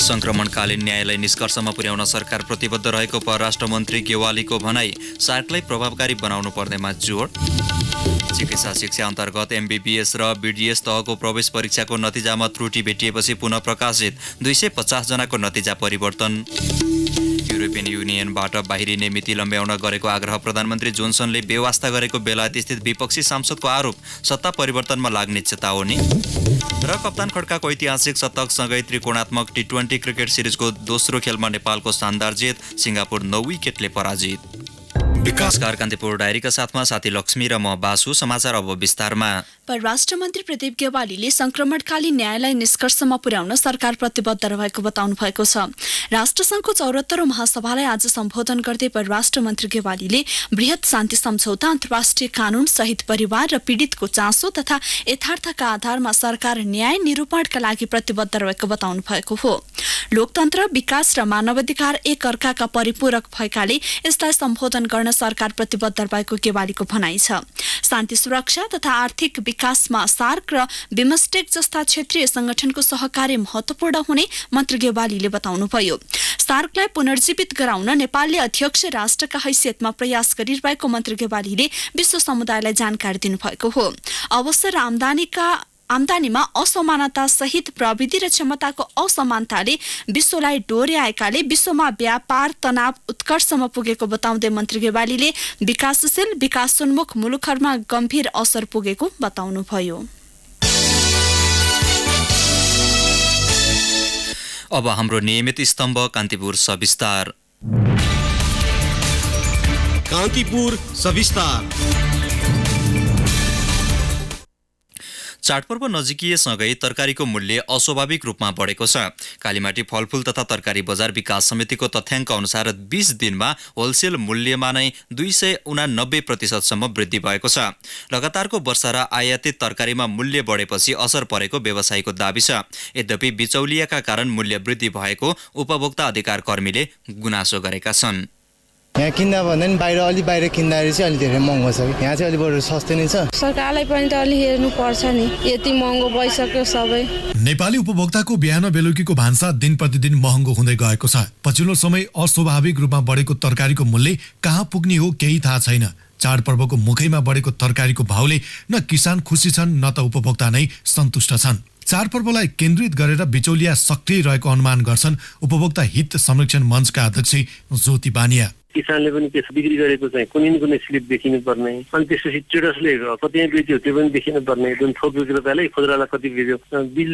संक्रमणकालीन न्यायलाई निष्कर्षमा पुर्याउन सरकार प्रतिबद्ध रहेको परराष्ट्र मन्त्री गेवालीको भनाई। सार्कलाई प्रभावकारी बनाउनु पर्नेमा जोड। चिकित्सा शिक्षा अन्तर्गत एमबीबीएस र बीडीएस तहको प्रवेश परीक्षाको नतिजामा त्रुटि भेटिएपछि पुनः प्रकाशित। 250 जनाको नतिजा परिवर्तन। युरोपियन युनियनबाट बाहिरिने मिति लम्ब्याउन गरेको आग्रह प्रधानमन्त्री जोन्सनले बेवास्ता गरेको बेलायतस्थित विपक्षी सांसदको आरोप। सत्ता परिवर्तनमा लाग्ने चेतावनी। र कप्तान खड्काको ऐतिहासिक शतकसँगै त्रिकोणात्मक टी20 क्रिकेट सिरिजको दोस्रो खेलमा नेपालको शानदार जित। सिङ्गापुर 9 विकेटले पराजित। नमस्कार, कान्तिपुर डायरीका साथमा साथी लक्ष्मी र म बासु। समाचार अब विस्तारमा। परराष्ट्र मन्त्री प्रदीप गेवालीले संक्रमणकालीन न्यायलाई निष्कर्षमा पुर्याउन सरकार प्रतिबद्ध रहेको बताउनु भएको छ। राष्ट्रसङ्घको 74औं महासभालाई आज सम्बोधन गर्दै परराष्ट्र मन्त्री गेवालीले बृहत शान्ति सम्झौता, अन्तर्राष्ट्रिय कानून, शहीद परिवार र पीडितको चासो तथा यथार्थका आधारमा सरकार न्याय निरूपणका लागि प्रतिबद्ध रहेको बताउनु भएको हो। लोकतन्त्र, विकास र मानवाधिकार एक अर्काका परिपूरक भएकाले यसलाई सम्बोधन गर्न सरकार प्रतिबद्ध रहेको गेवालीको भनाइ छ। शान्ति, सुरक्षा तथा आर्थिक विकासमा सार्क र बिमस्टेक जस्ता क्षेत्रीय संगठनको सहकार्य महत्वपूर्ण हुने मन्त्री गेवालीले बताउनुभयो। सार्कलाई पुनर्जीवित गराउन नेपालले अध्यक्ष राष्ट्रका हैसियतमा प्रयास गरिरहेको मन्त्री गेवालीले विश्व समुदायलाई जानकारी दिनुभएको हो। अवसर आम्दानीमा असमानता सहित प्रविधि र क्षमताको असमानताले विश्वलाई डोर्याएकाले विश्वमा व्यापार तनाव उत्कर्षमा पुगेको बताउँदै मन्त्री गेवालीले विकासशील, विकासोन्मुख मुलुकहरूमा गम्भीर असर पुगेको बताउनुभयो। अब हाम्रो नियमित स्तम्भ कान्तिपुर सविस्तार। कान्तिपुर सविस्तार। चाडपर्व नजिकिएसँगै तरकारीको मूल्य अस्वाभाविक रूपमा बढेको छ। कालीमाटी फलफूल तथा तरकारी बजार विकास समितिको तथ्याङ्क अनुसार 20 दिनमा होलसेल मूल्यमा नै 289% सम्म वृद्धि भएको छ। लगातारको वर्षा र आयातित तरकारीमा मूल्य बढेपछि असर परेको व्यवसायीको दाबी छ। यद्यपि बिचौलियाका कारण मूल्य वृद्धि भएको उपभोक्ता अधिकार कर्मीले गुनासो गरेका छन्। यहाँ किन्दा भन्दा नि बाहिर किन्दाखेरि चाहिँ अलि धेरै महँगो छ। यहाँ चाहिँ अलि बरु सस्तै नै छ। सरकारलाई पनि त अलि हेर्नु पर्छ नि, यति महँगो भइसक्यो सबै। नेपाली उपभोक्ताको बिहान बेलुकीको भान्सा दिन प्रतिदिन महँगो हुँदै गएको छ। पछिल्लो समय अस्वाभाविक रूपमा बढेको तरकारीको मूल्य कहाँ पुग्ने हो केही थाहा छैन। चाडपर्वको मुखैमा बढेको तरकारीको भाउले न किसान खुसी छन् न त उपभोक्ता नै सन्तुष्ट छन्। चाडपर्वलाई केन्द्रित गरेर बिचौलिया सक्रिय रहेको अनुमान गर्छन् उपभोक्ता हित संरक्षण मञ्चका अध्यक्ष ज्योति बानिया। किसानले पनि त्यस बिक्री गरेको चाहिँ कुनै न कुनै स्लिप देखिनु पर्ने, अनि त्यसपछि ट्रेडर्सले कति बेच्यो त्यो पनि देखिनु पर्ने, जुन थोक विक्रेताले खुद्रालाई कति बेच्यो बिल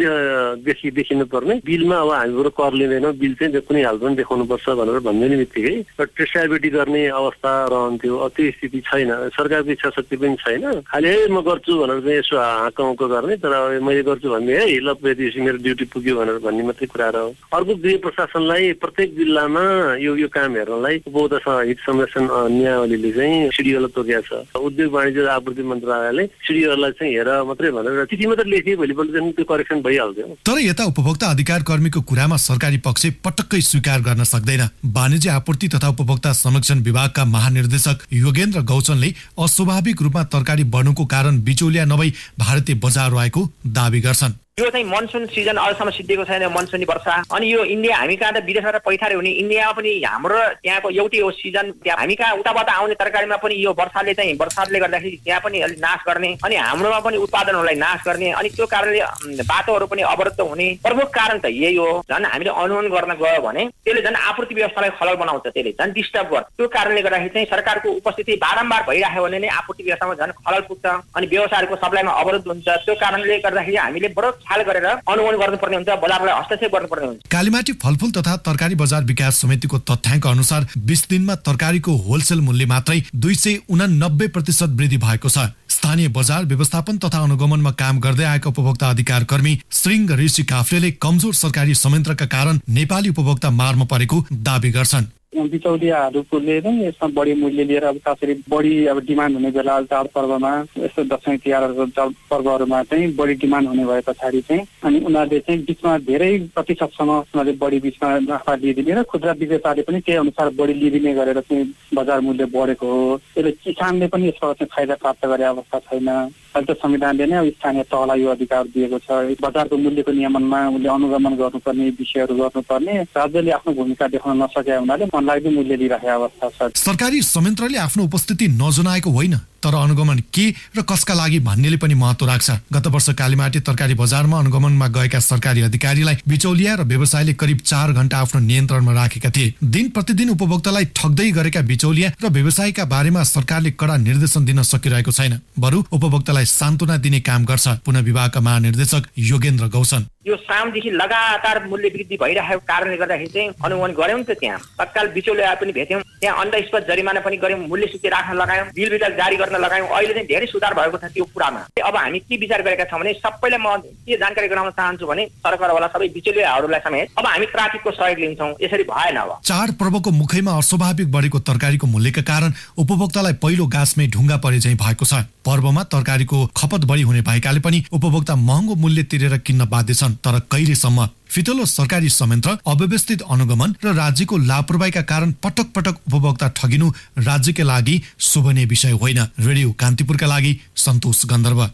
देखिनु पर्ने। बिलमा अब हामीबाट कर लिँदैनौँ, बिल चाहिँ कुनै हाल पनि देखाउनु पर्छ भनेर भन्ने बित्तिकै ट्रेसेबिलिटी गर्ने अवस्था रहन्थ्यो। त्यो स्थिति छैन। सरकारको इच्छा शक्ति पनि छैन। खालि म गर्छु भनेर चाहिँ यसो हाकाउको गर्ने, तर मैले गर्छु भन्ने है ल मेरो ड्युटी पुग्यो भनेर भन्ने मात्रै कुरा रह्यो। अर्को गृह प्रशासनलाई प्रत्येक जिल्लामा यो काम हेर्नलाई उपभोक्ता हित संरक्षण नियावलीले चाहिँ सिडिओलाई तोकेको छ। उद्योग वाणिज्य र आपूर्ति मन्त्रालयले सिडिओलाई चाहिँ हेर मात्रै भनेर चिठी मात्रै लेखे, भोलिपल्ट चाहिँ त्यो करेक्सन भइहाल्थ्यो। तर यता उपभोक्ता अधिकार कर्मीको कुरामा सरकारी पक्ष पटक्कै स्वीकार गर्न सक्दैन। वाणिज्य आपूर्ति तथा उपभोक्ता संरक्षण विभागका महानिर्देशक योगेन्द्र गौचनले अस्वाभाविक रूपमा तरकारी बढ्नुको कारण बिचौलिया नभई भारतीय बजार रहेको दावी गर्छन्। यो चाहिँ मनसुन सिजन अहिलेसम्म सिद्धिएको छैन। मनसुनी वर्षा अनि यो इन्डिया हामी कहाँ त विदेशबाट पैठारे हुने, इन्डियामा पनि हाम्रो त्यहाँको एउटै हो सिजन। हामी कहाँ उताबाट आउने तरकारीमा पनि यो वर्षाले गर्दाखेरि त्यहाँ पनि अलिक नाश गर्ने अनि हाम्रोमा पनि उत्पादनहरूलाई नाश गर्ने, अनि त्यो कारणले बाटोहरू पनि अवरुद्ध हुने। प्रमुख कारण त यही हो। झन् हामीले अनुमान गर्न गयो भने त्यसले झन् आपूर्ति व्यवस्थालाई खलल बनाउँछ, त्यसले झन् डिस्टर्ब गर्छ। त्यो कारणले गर्दाखेरि चाहिँ सरकारको उपस्थिति बारम्बार भइराख्यो भने नै आपूर्ति व्यवस्थामा झन् खलल पुग्छ अनि व्यवसायहरूको सप्लाईमा अवरुद्ध हुन्छ। त्यो कारणले गर्दाखेरि हामीले बडो ख्याल गरेर अनुमान गर्नुपर्ने हुन्छ, बजारलाई हस्तक्षेप गर्नुपर्ने हुन्छ। कालीमाटी फलफूल तथा तरकारी बजार विकास समितिको तथ्याङ्क अनुसार 20 दिनमा तरकारीको होलसेल मूल्य मात्रै 289% वृद्धि भएको छ। स्थानीय बजार व्यवस्थापन तथा अनुगमनमा काम गर्दै आएका उपभोक्ता अधिकार कर्मी श्रृंग ऋषि काफ्रेले कमजोर सरकारी संयन्त्रका कारण नेपाली उपभोक्ता मारमा परेको दावी गर्छन्। बिचौलियाहरूले नै यसमा बढी मूल्य लिएर अब कसरी बढी डिमान्ड हुने बेला चाडपर्वमा यस्तो दसैँ तिहारहरूको चाडपर्वहरूमा चाहिँ बढी डिमान्ड हुने भए पछाडि चाहिँ अनि उनीहरूले चाहिँ बिचमा धेरै प्रतिशतसम्म उनीहरूले बढी बिचमा नाफा लिइदिने र खुद्रा विक्रेताले पनि त्यही अनुसार बढी लिइदिने गरेर चाहिँ बजार मूल्य बढेको हो। त्यसले किसानले पनि यसबाट चाहिँ फाइदा प्राप्त गरे अवस्था छैन। अहिले त संविधानले नै स्थानीय तहलाई यो अधिकार दिएको छ। बजारको मूल्यको नियमनमा उसले अनुगमन गर्नुपर्ने विषयहरू गर्नुपर्ने, राज्यले आफ्नो भूमिका देखाउन नसकेका हुनाले मनलाग्दो मूल्य लिइरहेको अवस्था छ। सरकारी संयन्त्रले आफ्नो उपस्थिति नजनाएको होइन, तर अनुगमन के र कसका लागि भन्नेले पनि महत्त्व राख्छ। गत वर्ष कालीमाटी तरकारी बजारमा अनुगमनमा गएका सरकारी अधिकारीलाई बिचौलिया र व्यवसायले करिब 4 घण्टा आफ्नो नियन्त्रणमा राखेका थिए। दिन प्रतिदिन उपभोक्तालाई ठग्दै गरेका बिचौलिया र व्यवसायका बारेमा सरकारले कडा निर्देशन दिन सकिरहेको छैन, बरु उपभोक्तालाई सान्त्वना दिने काम गर्छ। पुनः विभागका महानिर्देशक योगेन्द्र गौसन यो सामदेखि लगातार मूल्य वृद्धि भइरहेको कारणले गर्दाखेरि चाहिँ अनुगमन गर्यौं नि त। त्यहाँ तत्काल बिचौलिया पनि भेट्यौं, त्यहाँ अन द स्पट जरिमाना पनि गर्यौं, मूल्य सूची राख्न लगायौं, बिल वितरण जारी गर्न लगायौं। अहिले चाहिँ धेरै सुधार भएको छ त्यो कुरामा। अब हामी के विचार गरेका छौं भने सबैलाई म के जानकारी गराउन चाहन्छु भने सरकारवाला सबै बिचौलियाहरूलाई समेत अब हामी ट्राफिकको सहयोग लिन्छौं। यसरी भएन। अब चाडपर्वको मुखैमा अस्वाभाविक बढेको तरकारीको मूल्यका कारण उपभोक्तालाई पहिलो गाँसमै ढुङ्गा परे झैं भएको छ। पर्वमा तरकारीको खपत बढी हुने भएकाले पनि उपभोक्ता महँगो मूल्य तिरेर किन्न बाध्य छन्। तर कहिलेसम्म? फितलो सरकारी संयन्त्र, अव्यवस्थित अनुगमन र राज्यको लापरवाहीका कारण पटक पटक उपभोक्ता ठगिनु राज्यका लागि शोभनीय विषय होइन। रेडियो कान्तिपुरका लागि सन्तोष गन्धर्व।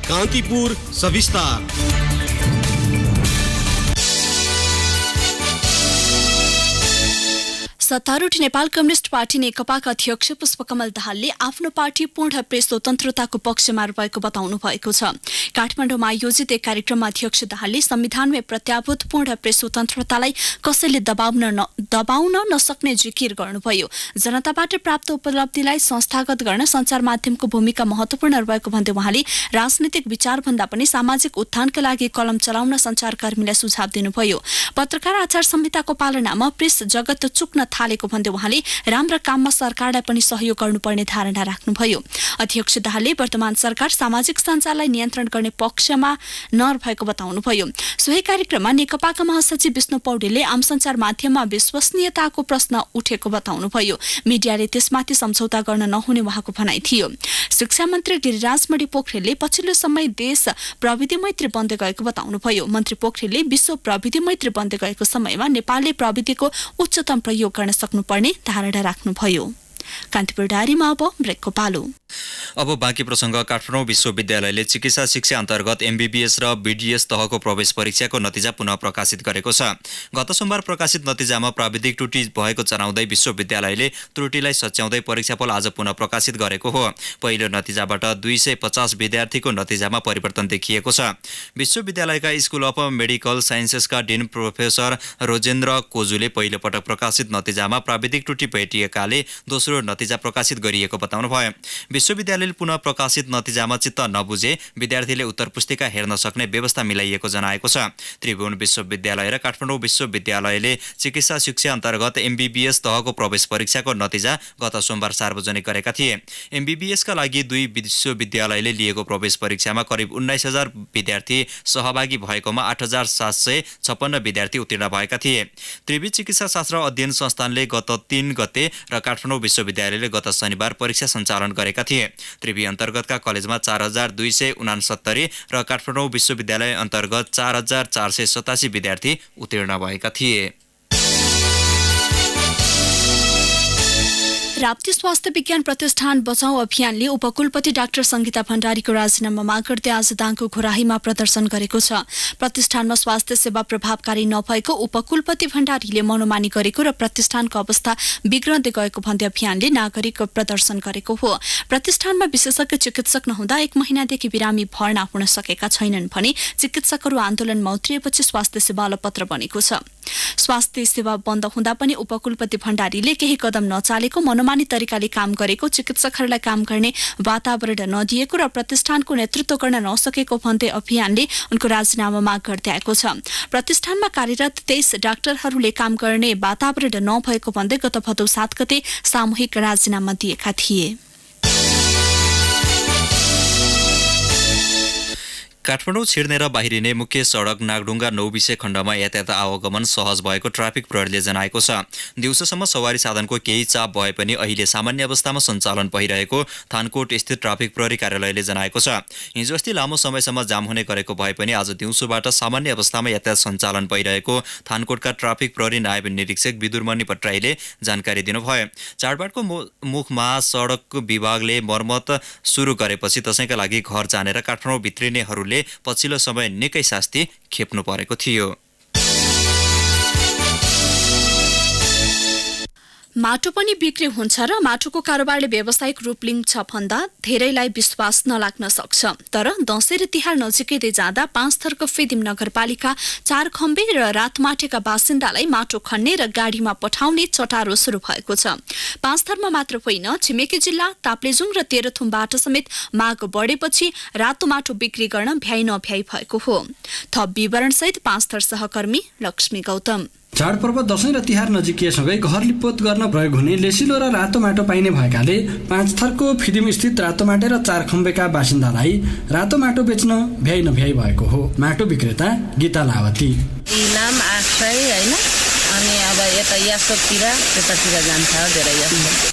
कान्तिपुर सविस्तार। सत्तारूढ नेपाल कम्युनिस्ट पार्टी नेकपाका अध्यक्ष पुष्पकमल दाहालले आफ्नो पार्टी पूर्ण प्रेस स्वतन्त्रताको पक्षमा रहेको बताउनु भएको छ। काठमाडौँमा आयोजित एक कार्यक्रममा अध्यक्ष दाहालले संविधानमै प्रत्याभूत पूर्ण प्रेस स्वतन्त्रतालाई कसैले दबाउन नसक्ने जिकिर गर्नुभयो। जनताबाट प्राप्त उपलब्धिलाई संस्थागत गर्न सञ्चार माध्यमको भूमिका महत्वपूर्ण रहेको भन्दै उहाँले राजनीतिक विचारभन्दा पनि सामाजिक उत्थानका लागि कलम चलाउन सञ्चारकर्मीलाई सुझाव दिनुभयो। पत्रकार आचार संहिताको पालनामा प्रेस जगत चुक्न थालेको भन्दै उहाँले राम्रा काममा सरकारलाई पनि सहयोग गर्नुपर्ने धारणा राख्नुभयो। अध्यक्ष दाहालले वर्तमान सरकार सामाजिक सञ्जाललाई नियन्त्रण गर्ने पक्षमा नरहेको बताउनुभयो। सोही कार्यक्रममा नेकपाका महासचिव विष्णु पौडेलले आम सञ्चार माध्यममा विश्वसनीयताको प्रश्न उठेको बताउनुभयो। मिडियाले त्यसमाथि सम्झौता गर्न नहुने उहाँको भनाइ थियो। शिक्षा मन्त्री गिरिराज मणि पोखरेलले पछिल्लो समय देश प्रविधि मैत्री बन्दै गएको बताउनुभयो। मन्त्री पोखरेलले विश्व प्रविधि मैत्री बन्दै गएको समयमा नेपालले प्रविधिको उच्चतम प्रयोग गर्न सक्नुपर्ने धारणा राख्नुभयो। कान्तिपुर डायरीमा अब ब्रेकको पालो। अब बाँकी प्रसङ्ग। काठमाडौँ विश्वविद्यालयले चिकित्सा शिक्षा अन्तर्गत एमबीबीएस र बीडीएस तहको प्रवेश परीक्षाको नतिजा पुनः प्रकाशित गरेको छ। गत सोमबार प्रकाशित नतिजामा प्राविधिक त्रुटि भएको जनाउँदै विश्वविद्यालयले त्रुटिलाई सच्याउँदै परीक्षाफल आज पुनः प्रकाशित गरेको हो। पहिलो नतिजाबाट 250 विद्यार्थीको नतिजामा परिवर्तन देखिएको छ। विश्वविद्यालयका स्कुल अफ मेडिकल साइन्सेसका डिन प्रोफेसर रोजेन्द्र कोजुले पहिलो पटक प्रकाशित नतिजामा प्राविधिक त्रुटि भेटिएकाले दोस्रो नतिजा प्रकाशित गरिएको बताउनुभयो। विश्वविद्यालयले पुनः प्रकाशित नतिजामा चित्त नबुझे विद्यार्थीले उत्तर पुस्तिका हेर्न सक्ने व्यवस्था मिलाइएको जनाएको छ। त्रिभुवन विश्वविद्यालय र काठमाडौँ विश्वविद्यालयले चिकित्सा शिक्षा अन्तर्गत एमबीबीएस तहको प्रवेश परीक्षाको नतिजा गत सोमबार सार्वजनिक गरेका थिए। एमबीबीएसका लागि दुई विश्वविद्यालयले लिएको प्रवेश परीक्षामा करिब 19,000 विद्यार्थी सहभागी भएकोमा 8,756 विद्यार्थी उत्तीर्ण भएका थिए। त्रिवी चिकित्सा शास्त्र अध्ययन संस्थानले गत 3 गते र काठमाडौँ विश्वविद्यालयले गत शनिबार परीक्षा सञ्चालन गरेका थिए। त्रिवी अन्तर्गतका कलेजमा 4,269 र काठमाडौँ विश्वविद्यालय अन्तर्गत 4,487 विद्यार्थी उत्तीर्ण भएका थिए। राप्ती स्वास्थ्य विज्ञान प्रतिष्ठान बचाउ अभियानले उपकुलपति डाक्टर संगीता भण्डारीको राजीनामा माग गर्दै आज दाङको घोराहीमा प्रदर्शन गरेको छ। प्रतिष्ठानमा स्वास्थ्य सेवा प्रभावकारी नभएको उपकुलपति भण्डारीले मनोमानी गरेको र प्रतिष्ठानको अवस्था बिग्रँदै गएको भन्दै अभियानले नागरिक प्रदर्शन गरेको हो। प्रतिष्ठानमा विशेषज्ञ चिकित्सक नहुँदा 1 महिनादेखि बिरामी भर्ना हुन सकेका छैनन् भने चिकित्सकहरू आन्दोलनमा उत्रिएपछि स्वास्थ्य सेवा अलपत्र बनेको छ। स्वास्थ्य सेवा बन्द हुँदा पनि उपकुलपति भण्डारीले केही कदम नचालेको, मनोमानी तरिकाले काम गरेको, चिकित्सकहरूलाई काम गर्ने वातावरण नदिएको र प्रतिष्ठानको नेतृत्व गर्न नसकेको भन्दै अभियानले उनको राजीनामा माग गर्दै आएको छ। प्रतिष्ठानमा कार्यरत 23 डाक्टरहरूले काम गर्ने वातावरण नभएको भन्दै गत भदौ 7 गते सामूहिक राजीनामा दिएका थिए। काठमाडौँ छिर्ने र बाहिरिने मुख्य सडक नागढुङ्गा नौबिसे खण्डमा यातायात आवागमन सहज भएको ट्राफिक प्रहरीले जनाएको छ। दिउँसोसम्म सवारी साधनको केही चाप भए पनि अहिले सामान्य अवस्थामा सञ्चालन भइरहेको थानकोट स्थित ट्राफिक प्रहरी कार्यालयले जनाएको छ। हिजो अस्ति लामो समयसम्म जाम हुने गरेको भए पनि आज दिउँसोबाट सामान्य अवस्थामा यातायात सञ्चालन भइरहेको थानकोटका ट्राफिक प्रहरी नायब निरीक्षक विदुरमणि भट्टराईले जानकारी दिनुभयो। चाडबाडको मुखमा सडक विभागले मर्मत सुरु गरेपछि दशैंका लागि घर जानेर काठमाडौँ भित्रिनेहरूले पछिल्लो समय निकै शास्ति खेप्नु परेको थियो। माटो पनि बिक्री हुन्छ र माटोको कारोबारले व्यावसायिक रूप लिन्छ भन्दा धेरैलाई विश्वास नलाग्न सक्छ। तर दशैं र तिहार नजिकै जाँदा पाँचथरको फिदिम नगरपालिका चारखम्बे र रातमाटेका बासिन्दालाई माटो खन्ने र गाडीमा पठाउने चटारो शुरू भएको छ। पाँचथरमा मात्र होइन, छिमेकी जिल्ला ताप्लेजुङ र तेह्रथुमबाट समेत माग बढेपछि रातो माटो बिक्री गर्न भ्याइ नभ्याइ भएको हो। थप विवरणसहित पाँचथर सहकर्मी लक्ष्मी गौतम। चाडपर्व दशैं र तिहार नजिकिएसँगै घर लिपोत गर्न प्रयोग हुने लेसिलो र रातो माटो पाइने भएकाले पाँचथरको फिदिम स्थित रातो माटे र चारखम्बेका बासिन्दालाई रातो माटो बेच्न भ्याइ नभ्याइ भएको हो। माटो विक्रेता गीता लावती। इनाम 800 हैन, अनि अब यता यासोतिर त्यतातिर जान्छ धेरै।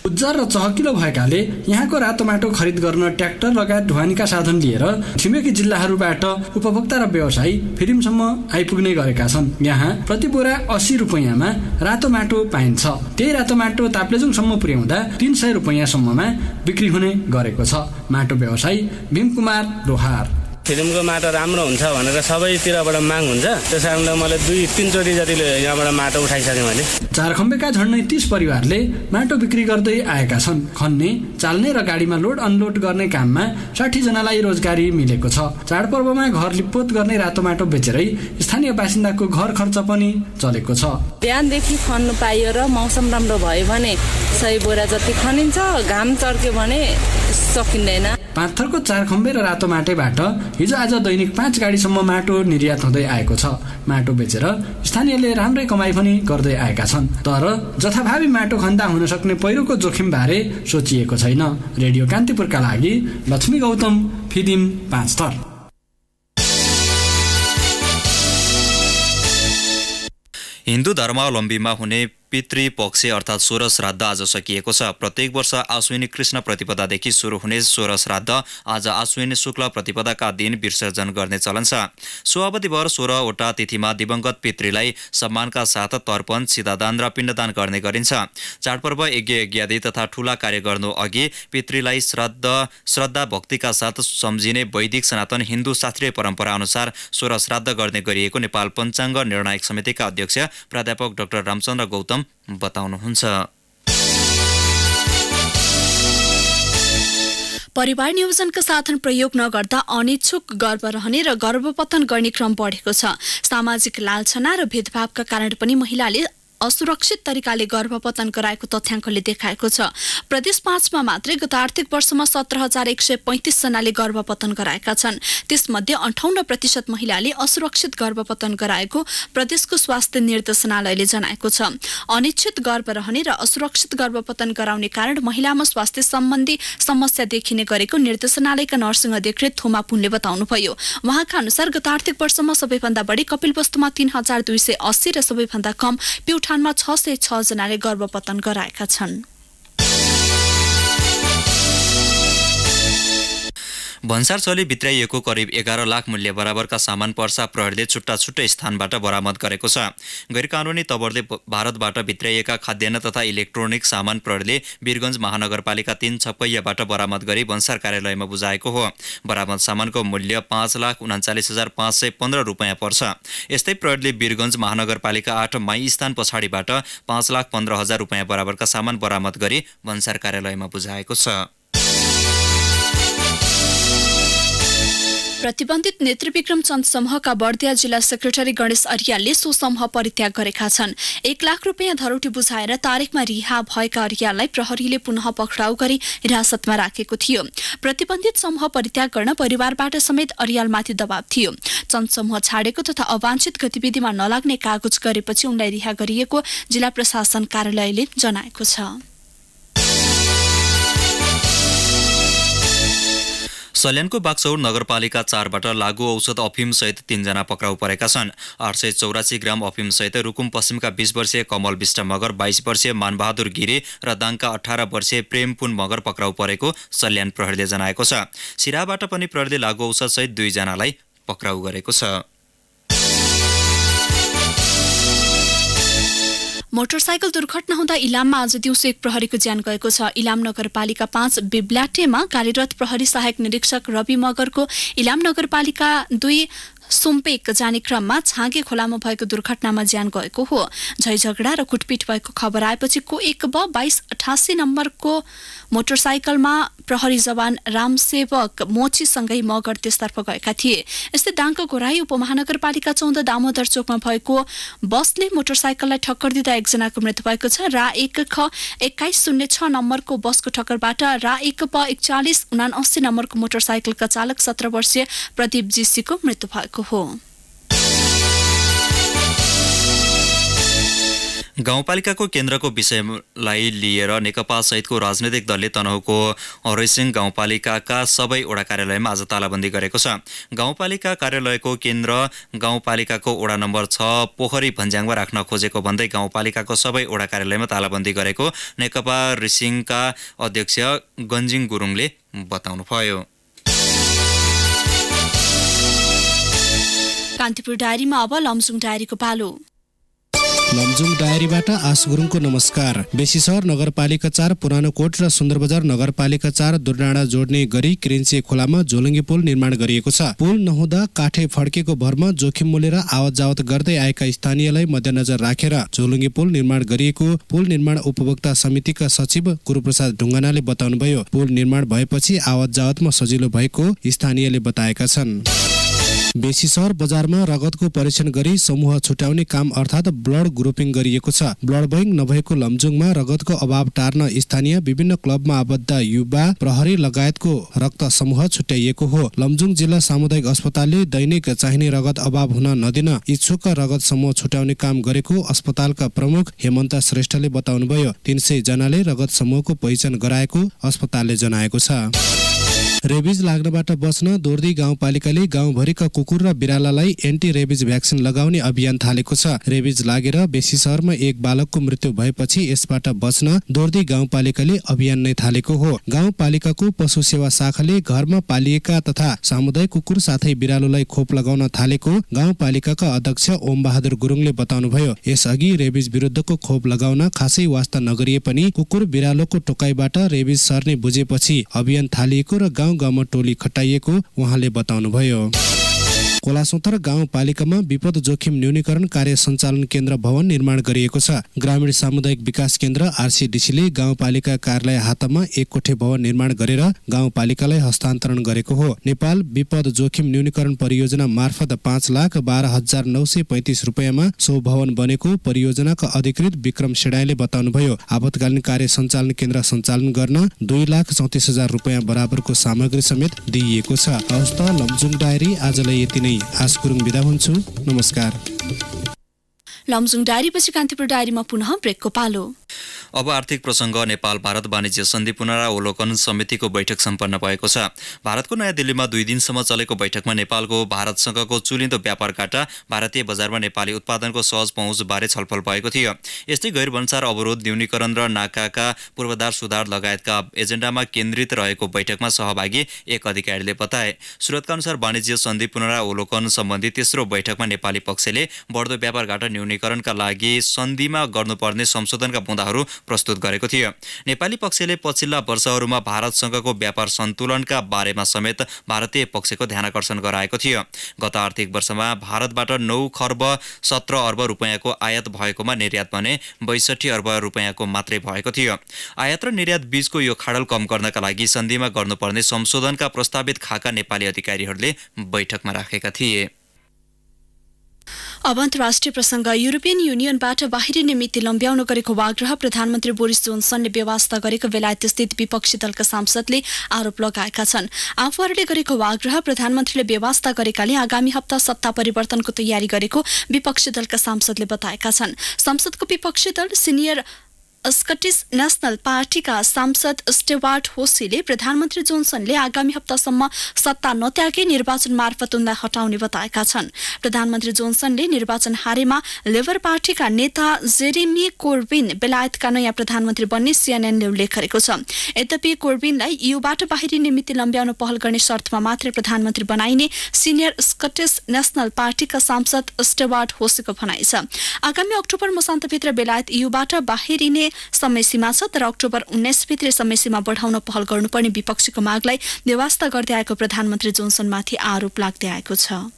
उज्जर र चहकिलो भएकाले यहाँको रातो माटो खरिद गर्न ट्र्याक्टर लगायत ढुवानीका साधन लिएर छिमेकी जिल्लाहरूबाट उपभोक्ता र व्यवसायी फिदिमसम्म आइपुग्ने गरेका छन्। यहाँ प्रति बोरा 80 रुपैयाँमा रातो माटो पाइन्छ। त्यही रातो माटो ताप्लेजुङसम्म पुर्याउँदा 300 रुपैयाँसम्ममा बिक्री हुने गरेको छ। माटो व्यवसायी भीमकुमार लोहार। फिल्मको माटो राम्रो हुन्छ भनेर सबैतिरबाट माग हुन्छ, त्यस कारणले मैले 2-3 चोटि जतिले यहाँबाट माटो उठाइसकेँ मैले। चारखम्बेका झन्डै 30 परिवारले माटो बिक्री गर्दै आएका छन्। खन्ने, चाल्ने र गाडीमा लोड अनलोड गर्ने काममा 60 जनालाई रोजगारी मिलेको छ। चाडपर्वमा घर लिपोत गर्ने रातो माटो बेचेरै स्थानीय बासिन्दाको घर खर्च पनि चलेको छ। बिहानदेखि खन्नु पाइयो र मौसम राम्रो भयो भने 100 बोरा जति खनिन्छ, घाम चर्क्यो भने सकिँदैन। पाँचथरको चारखम्बे र रातो माटेबाट हिजो आज दैनिक 5 गाडीसम्म माटो निर्यात हुँदै आएको छ। माटो बेचेर स्थानीयले राम्रै कमाई पनि गर्दै आएका छन्। तर जथाभावी माटो खन्दा हुन सक्ने पहिरोको जोखिम बारे सोचिएको छैन। रेडियो कान्तिपुरका लागि लक्ष्मी गौतम, फिदिम, पाँचथर। हिन्दू धर्मावलम्बीमा हुने पितृपक्ष अर्थात् सोह्र श्राद्ध आज सकिएको छ। प्रत्येक वर्ष आश्विनी कृष्ण प्रतिपदादेखि सुरु हुने सोह्र श्राद्ध आज आश्विनी शुक्ल प्रतिपदाका दिन विसर्जन गर्ने चलन छ। सो अवधिभर 16वटा तिथिमा दिवंगत पितृलाई सम्मानका साथ तर्पण, सिधादान र पिण्डदान गर्ने गरिन्छ। चाडपर्व यज्ञ तथा ठूला कार्य गर्नु अघि पितृलाई श्रद्धा भक्तिका साथ सम्झिने वैदिक सनातन हिन्दू शास्त्रीय परम्परा अनुसार 16 श्राद्ध गर्ने गरिएको नेपाल पञ्चाङ्ग निर्णायक समितिका अध्यक्ष प्राध्यापक डाक्टर रामचन्द्र गौतम बताउनुहुन्छ। परिवार नियोजनका साधन प्रयोग नगर्दा अनिच्छुक गर्भ रहने र गर्भपतन गर्ने क्रम बढेको छ। सामाजिक लालछना र भेदभावका कारण पनि महिलाले असुरक्षित तरिकाले गर्भपतन गराएको तथ्याङ्कले देखाएको छ। प्रदेश 5 मा मात्रै गत आर्थिक वर्षमा 17,135 जनाले गर्भपतन गराएका छन्। त्यसमध्ये 58% महिलाले असुरक्षित गर्भपतन गराएको प्रदेशको स्वास्थ्य निर्देशनालयले जनाएको छ। अनिश्चित गर्भ रहने र असुरक्षित गर्भपतन गराउने कारण महिलामा स्वास्थ्य सम्बन्धी समस्या देखिने गरेको निर्देशनालयका नर्सिङ अधिकृत थोमा पुनले बताउनुभयो। उहाँका अनुसार गत आर्थिक वर्षमा सबैभन्दा बढी कपिलवस्तुमा 3,280 र सबैभन्दा कम प्युठानमा 606 जनाले गर्भपतन गराएका छन्। भन्सार चली भित्राइएको करिब 11 लाख मूल्य बराबरका सामान पर्सा प्रहरीले छुट्टै स्थानबाट बरामद गरेको छ। गैरकानूनी तवरले भारतबाट भित्राइएका खाद्यान्न तथा इलेक्ट्रोनिक सामान प्रहरीले वीरगञ्ज महानगरपालिका 3 छपैयाबाट बरामद गरी भन्सार कार्यालयमा बुझाएको हो। बरामद सामानको मूल्य 5,39,515 रुपियाँ पर्छ। यस्तै प्रहरीले वीरगञ्ज महानगरपालिका 8 माई स्थान पछाडिबाट 5,15,000 रुपियाँ बराबरका सामान बरामद गरी भन्सार कार्यालयमा बुझाएको छ। प्रतिबन्धित नेतृविक्रम चन्द समूहका बर्दिया जिल्ला सेक्रेटरी गणेश अरियालले सो समूह परित्याग गरेका छन्। 1 लाख रुपियाँ धरोटी बुझाएर तारिकमा रिहा भएका अरियाललाई प्रहरीले पुनः पक्राउ गरी हिरासतमा राखेको थियो। प्रतिबन्धित समूह परित्याग गर्न परिवारबाट समेत अरियालमाथि दबाव थियो। चन्द समूह छाडेको तथा अवांछित गतिविधिमा नलाग्ने कागज गरेपछि उनलाई रिहा गरिएको जिल्ला प्रशासन कार्यालयले जनाएको छ। सल्यानको बाक्सौर नगरपालिका 4बाट लागू औषध अफिम सहित 3 जना पक्राउ परेका छन्। 884 ग्राम अफिम सहित रुकुम पश्चिमका 20 वर्षीय कमल विष्ट मगर, 22 वर्षीय मानबहादुर गिरे र दाङका 18 वर्षीय प्रेमपुन मगर पक्राउ परेको सल्यान प्रहरीले जनाएको छ। सिराबाट पनि प्रहरीले लागू औषध सहित 2 जनालाई पक्राउ गरेको छ। मोटरसाइकल दुर्घटना हुँदा इलाममा आज दिउँसो एक प्रहरीको ज्यान गएको छ। इलाम नगरपालिका 5 बिब्ल्याटेमा कार्यरत प्रहरी सहायक निरीक्षक रवि मगरको इलाम नगरपालिका 2 सुम्पेक जाने क्रममा छाँगे खोलामा भएको दुर्घटनामा ज्यान गएको हो। झैझगडा र कुटपिट भएको खबर आएपछि को 1B2288 नम्बरको मोटरसाइकलमा प्रहरी जवान रामसेवक मोचीसँगै मगर त्यसतर्फ गएका थिए। यस्तै दाङको गोराई उपमहानगरपालिका 14 दामोदर चोकमा भएको बसले मोटरसाइकललाई ठक्कर दिँदा एकजनाको मृत्यु भएको छ। रा 1K2106 नम्बरको बसको ठक्करबाट रा 1P4179 नम्बरको मोटरसाइकलका चालक 17 वर्षीय प्रदीप जीसीको मृत्यु भएको हो। गाउँपालिकाको केन्द्रको विषयलाई लिएर नेकपा सहितको राजनैतिक दलले तनहुको औरैसिङ गाउँपालिकाका सबै वडा कार्यालयमा आज तालाबन्दी गरेको छ। गाउँपालिका कार्यालयको केन्द्र गाउँपालिकाको वडा नम्बर 6 पोखरी भन्ज्याङमा राख्न खोजेको भन्दै गाउँपालिकाको सबै वडा कार्यालयमा तालाबन्दी गरेको नेकपा रिसिङका अध्यक्ष गन्जिङ गुरुङले बताउनुभयो। कान्तिपुर डायरीमा अब लमजुङ डायरीको पालो। लमजुङ डायरीबाट आस गुरुङको नमस्कार। बेसीसहर नगरपालिका 4 पुरानो कोट र सुन्दरबजार नगरपालिका 4 दुर्डाँडा जोड्ने गरी क्रेन्से खोलामा झोलुङ्गे पुल निर्माण गरिएको छ। पुल नहुँदा काठे फड्केको भरमा जोखिम मोलेर आवत जावत गर्दै आएका स्थानीयलाई मध्यनजर राखेर झोलुङ्गे पुल निर्माण गरिएको पुल निर्माण उपभोक्ता समितिका सचिव गुरुप्रसाद ढुङ्गानाले बताउनुभयो। पुल निर्माण भएपछि आवत जावतमा सजिलो भएको स्थानीयले बताएका छन्। बेसीसहर बजारमा रगतको परीक्षण गरी समूह छुट्याउने काम अर्थात् ब्लड ग्रुपिङ गरिएको छ। ब्लड बैंक नभएको लमजुङमा रगतको अभाव टार्न स्थानीय विभिन्न क्लबमा आबद्ध युवा प्रहरी लगायतको रक्त समूह छुट्याइएको हो। लमजुङ जिल्ला सामुदायिक अस्पतालले दैनिक चाहिने रगत अभाव हुन नदिन इच्छुक रगत समूह छुट्याउने काम गरेको अस्पतालका प्रमुख हेमन्त श्रेष्ठले बताउनुभयो। 300 जनाले रगत समूहको पहिचान गराएको अस्पतालले जनाएको छ। रेबिज लाग्नबाट बच्न दोर्दी गाउँपालिकाले गाउँभरिका कुकुर र बिरालालाई एन्टी रेबिज भ्याक्सिन लगाउने अभियान थालेको छ। रेबिज लागेर बेसीसहरमा एक बालकको मृत्यु भएपछि यसबाट बच्न दोर्दी गाउँपालिकाले अभियान नै थालेको हो। गाउँपालिकाको पशु सेवा शाखाले घरमा पालिएका तथा सामुदायिक कुकुर साथै बिरालोलाई खोप लगाउन थालेको गाउँपालिकाका अध्यक्ष ओम बहादुर गुरुङले बताउनुभयो। यसअघि रेबिज विरुद्धको खोप लगाउन खासै वास्ता नगरिए पनि कुकुर बिरालोको टोकाइबाट रेबिज सर्ने बुझेपछि अभियान थालिएको र गाउँमा टोली खटाइएको उहाँले बताउनुभयो। कोलासोथर गाउँपालिकामा विपद जोखिम न्यूनीकरण कार्य सञ्चालन केन्द्र भवन निर्माण गरिएको छ। ग्रामीण सामुदायिक विकास केन्द्र RCDCले गाउँपालिका कार्यालय हातमा एक कोठे भवन निर्माण गरेर गाउँपालिकालाई हस्तान्तरण गरेको हो। नेपाल विपद जोखिम न्यूनीकरण परियोजना मार्फत 5,12,935 रुपियाँमा सो भवन बनेको परियोजनाका अधिकृत विक्रम शेडाईले बताउनुभयो। आपतकालीन कार्य सञ्चालन केन्द्र सञ्चालन गर्न 2,34,000 रुपियाँ बराबरको सामग्री समेत दिइएको छ। हस्त लमजुङ डायरी आजलाई यति नै। आस गुरुङ बिदा हुन्छु। नमस्कार। लमजुङ डायरीपछि कान्तिपुर डायरीमा पुनः ब्रेकको पालो। अब आर्थिक प्रसङ्ग। नेपाल भारत वाणिज्य सन्धि पुनरावलोकन समितिको बैठक सम्पन्न भएको छ। भारतको नयाँ दिल्लीमा 2 दिनसम्म चलेको बैठकमा नेपालको भारतसँगको चुलिँदो व्यापार घाटा, भारतीय बजारमा नेपाली उत्पादनको सहज पहुँच बारे छलफल भएको थियो। यस्तै गैर भन्सार अवरोध न्यूनीकरण र नाकाका पूर्वाधार सुधार लगायतका एजेन्डामा केन्द्रित रहेको बैठकमा सहभागी एक अधिकारीले बताए। सुरतका अनुसार वाणिज्य सन्धि पुनरावलोकन सम्बन्धी तेस्रो बैठकमा नेपाली पक्षले बढ्दो व्यापार घाटा न्यूनीकरणका लागि सन्धिमा गर्नुपर्ने संशोधनका बुँदाहरू प्रस्तुत गरेको थियो। नेपाली पक्षले पछिल्ला वर्षहरूमा भारतसँगको व्यापार सन्तुलनका बारेमा समेत भारतीय पक्षको ध्यानकर्षण गराएको थियो। गत आर्थिक वर्षमा भारतबाट 9 खर्ब 17 अर्ब रुपियाँको आयात भएकोमा निर्यात भने 62 अर्ब रुपियाँको मात्रै भएको थियो। आयात र निर्यात बीचको यो खाडल कम गर्नका लागि सन्धिमा गर्नुपर्ने संशोधनका प्रस्तावित खाका नेपाली अधिकारीहरूले बैठकमा राखेका थिए। अब अन्तर्राष्ट्रिय प्रसङ्ग। युरोपियन युनियनबाट बाहिरिने मिति लम्ब्याउन गरेको आग्रह प्रधानमन्त्री बोरिस जोन्सनले बेवास्ता गरेको बेलायतस्थित विपक्षी दलका सांसदले आरोप लगाएका छन्। आफूहरूले गरेको आग्रह प्रधानमन्त्रीले बेवास्ता गरेकाले आगामी हप्ता सत्ता परिवर्तनको तयारी गरेको विपक्षी दलका सांसदले बताएका छन्। संसदको विपक्षी दल सिनियर स्कटिस नेशनल पार्टीका सांसद स्टेवार्ट होसीले प्रधानमन्त्री जोन्सनले आगामी हप्तासम्म सत्ता नत्यागे निर्वाचन मार्फत उनलाई हटाउने बताएका छन्। प्रधानमन्त्री जोन्सनले निर्वाचन हारेमा लेबर पार्टीका नेता जेरेमी कोर्बिन बेलायतका नयाँ प्रधानमन्त्री बन्ने सीएनएनले उल्लेख गरेको छ। यद्यपि कोर्बिनलाई ईयूबाट बाहिरिने मिति लम्ब्याउन पहल गर्ने शर्तमा मात्रै प्रधानमन्त्री बनाइने सिनियर स्कटिस नेशनल पार्टीका सांसद स्टेवार्ट होसीको भनाइ छ। आगामी अक्टोबर मसान्तभित्र बेलायत ईयूबाट बाहिरिने समयसीमा छ, तर अक्टोबर 19 भित्र समयसीमा बढाउन पहल गर्नुपर्ने विपक्षीको मागलाई बेवास्ता गर्दै आएको प्रधानमन्त्री जोन्सनमाथि आरोप लाग्दै आएको छ।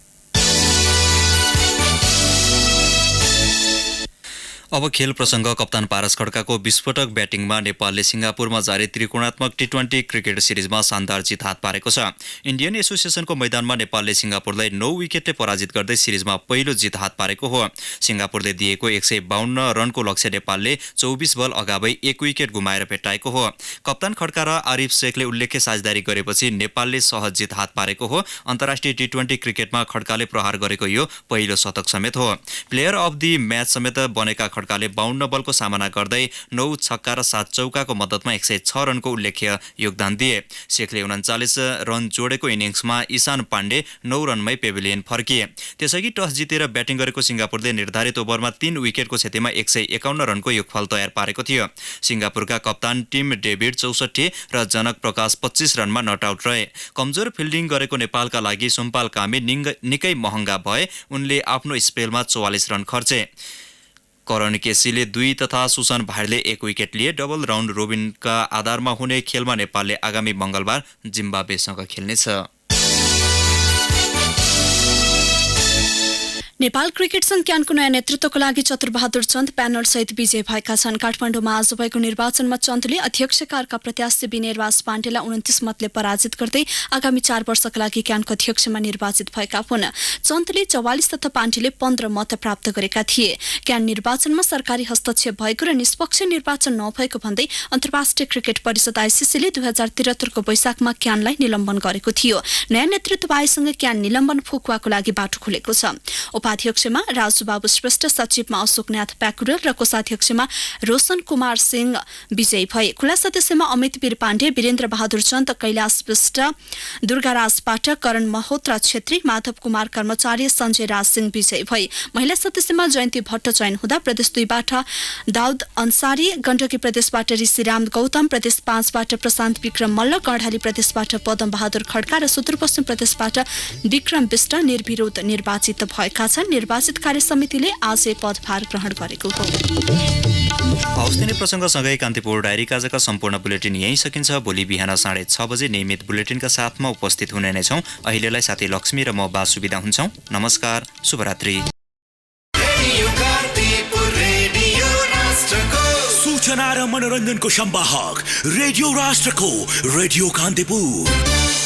अब खेल प्रसंग। कप्तान पारस खड्काको विस्फोटक ब्याटिङमा नेपालले सिंगापुरमा जारी त्रिकोणात्मक टी20 क्रिकेट सिरिजमा शानदार जित हात पारेको छ। इन्डियन एसोसिएसनको मैदानमा नेपालले सिंगापुरलाई 9 विकेटले पराजित गर्दै सिरिजमा पहिलो जित हात पारेको हो। सिंगापुरले दिएको 152 रनको लक्ष्य नेपालले 24 बल अगावै 1 विकेट गुमाएर भेट्टाएको हो। कप्तान खड्का र आरिफ शेखले उल्लेख्य साझेदारी गरेपछि नेपालले सहज जित हात पारेको हो। अन्तर्राष्ट्रिय टी20 क्रिकेटमा खड्काले प्रहार गरेको यो पहिलो शतक समेत हो। प्लेयर अफ दि म्याच समेत बनेका खड्काले 52 बलको सामना गर्दै 9 छक्का र 7 चौकाको मद्दतमा 106 रनको उल्लेख्य योगदान दिए। शेखले 39 रन जोडेको इनिङ्समा ईशान पाण्डे 9 रनमै पेभिलियन फर्किए। त्यसैगि टस जितेर ब्याटिङ गरेको सिंगापुरले निर्धारित ओभरमा 3 विकेटको क्षतिमा 151 रनको योगफल तयार पारेको थियो। सिंगापुरका कप्तान टिम डेभिड 64 र जनक प्रकाश 25 रनमा नट आउट रहे। कमजोर फिल्डिङ गरेको नेपालका लागि सोमपाल कामी निकै महँगा भए। उनले आफ्नो स्पेलमा 44 रन खर्चे। करण केसीले 2 तथा सुसन भाइरले 1 विकेट लिए। डबल राउन्ड रोबिनका आधारमा हुने खेलमा नेपालले आगामी मंगलबार जिम्बाब्वेसँग खेल्नेछ। नेपाल क्रिकेट संघ क्यानको नयाँ नेतृत्वको लागि चतुरबहादुर चन्द प्यानल सहित विजय भएका छन्। काठमाडौँमा आज भएको निर्वाचनमा चन्दले अध्यक्षकारका प्रत्याशी विनयराज पाण्डेलाई 29 मतले पराजित गर्दै आगामी 4 वर्षका लागि क्यानको अध्यक्षमा निर्वाचित भएका हुन्। चन्दले 44 तथा पाण्डेले 15 मत प्राप्त गरेका थिए। क्यान निर्वाचनमा सरकारी हस्तक्षेप भएको र निष्पक्ष निर्वाचन नभएको भन्दै अन्तर्राष्ट्रिय क्रिकेट परिषद आईसीसीले 2073 को वैशाखमा क्यानलाई निलम्बन गरेको थियो। नयाँ नेतृत्व आएसँगै क्यान निलम्बन फुकुवाको लागि बाटो खुलेको छ। उपाध्यक्षमा राजुबाबु श्रेष्ठ, सचिवमा अशोकनाथ प्याकुरेल र कोषाध्यक्षमा रोशन कुमार सिंह विजयी भए। खुला सदस्यमा अमित वीर पाण्डे, वीरेन्द्र बहादुर चन्द, कैलाश विष्ट, दुर्गाराज पाठक, करण महोत्रा छेत्री, माधव कुमार कर्मचारी, सञ्जय राज सिंह विजयी भए। महिला सदस्यमा जयन्ती भट्ट चयन हुँदा प्रदेश 2 बाट दाउद अन्सारी, गण्डकी प्रदेशबाट ऋषिराम गौतम, प्रदेश 5 बाट प्रशान्त विक्रम मल्ल, कर्णाली प्रदेशबाट पदम बहादुर खड्का र सुदूरपश्चिम प्रदेशबाट विक्रम विष्ट निर्विरोध निर्वाचित भएका छन्। निर्वाचित कार्य समितिले आज पदभार ग्रहण गरेको हो। हवस्, दिने प्रसङ्गसँगै कान्तिपुर डायरीका आजका सम्पूर्ण बुलेटिन यही सकिन्छ। भोलि बिहान 6:30 बजे नियमित बुलेटिनका साथमा उपस्थित हुने नै छौँ। अहिलेलाई साथी लक्ष्मी र म बासु बिदा हुन्छौँ। नमस्कार, शुभरात्रि। सूचना र मनोरञ्जनको सम्वाहक रेडियो राष्ट्रको रेडियो कान्तिपुर।